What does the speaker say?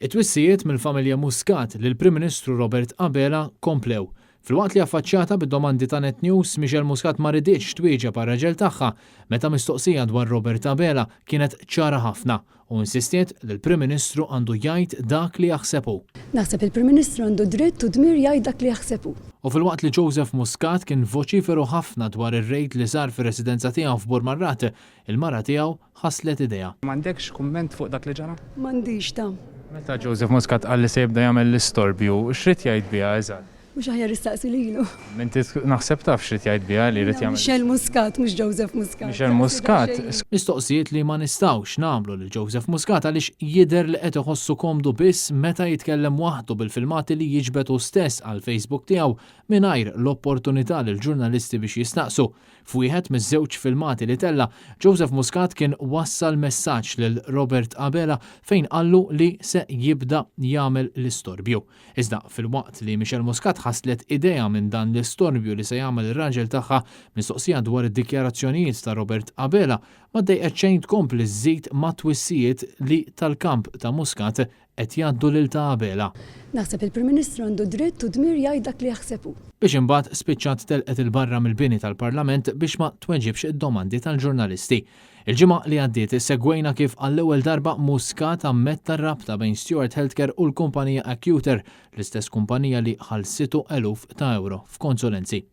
It-twissijiet mill-familja Muscat lill Prim Ministru Robert Abela komplew. Filwaqt li affaċċjata bid-domandi ta' Net News, Michelle Muscat ma riditx twieġeb għar-raġel tagħha meta mistoqsija dwar Robert Abela kienet ċara ħafna u insistiet li l-Prim Ministru għandu jgħid dak li jaħsebu. Naħseb il-Prim Ministru għandu dritt u dmir jgħid dak li jaħsebu. U filwaqt li Joseph Muscat kien voċiferu ħafna dwar ir-rejd li sar fir-residenza tiegħu f'Burmarrat, il-mara tiegħu ħaslet idea. M'għandekx kumment fuq dak li ġara? M'għandix ta'. Meta Joseph Muscat qal li se jibda jagħmel l-istorbju, x'rid jgħid biha eżatt? Mhux aħjar istaqsi lilu. Inti naħseb taf x'rid jgħid biha li jrid jagħmel. Michelle Muscat, mhux Joseph Muscat. Michelle Muscat. Mistoqsijiet li ma nistgħux nagħmlu lil Joseph Muscat għaliex jidher li qed iħossu komdu biss meta jitkellem waħdu bil-filmati li jiġbetu stess għal Facebook tiegħu mingħajr l-opportunità lil ġurnalisti biex jistaqsu. F'wieħed miż-żewġ filmati li tella, Joseph Muscat kien wassal messaġġ lil Robert Abela fejn qallu li se jibda jagħmel l-istorbju. Iżda filwaqt li Michelle Muscat ħaslet idea minn dan l-istorbju li se jagħmel ir-raġel tagħha mistoqsija dwar id-dikjarazzjonijiet ta' Robert Abela ma dejqet xejn tkompli żżid ma' twissijiet li tal-kamp ta' Muscat qed jgħaddu lil ta' Abela. Naħseb il-Prim Ministru għandu dritt u dmir jgħid dak li jaħsebu. Biex imbagħad spiċċat telqet il-barra mill-bini tal-Parlament biex ma tweġibx id-domandi tal-ġurnalisti. Il-ġimgħa li għaddiet segwejna kif għall-ewwel darba Muscat ammetta r-rabta bejn Stewart Healthcare u l-kumpanija Acuter, l-istess kumpanija li ħallsitu eluf ta' euro f'konsulenzi.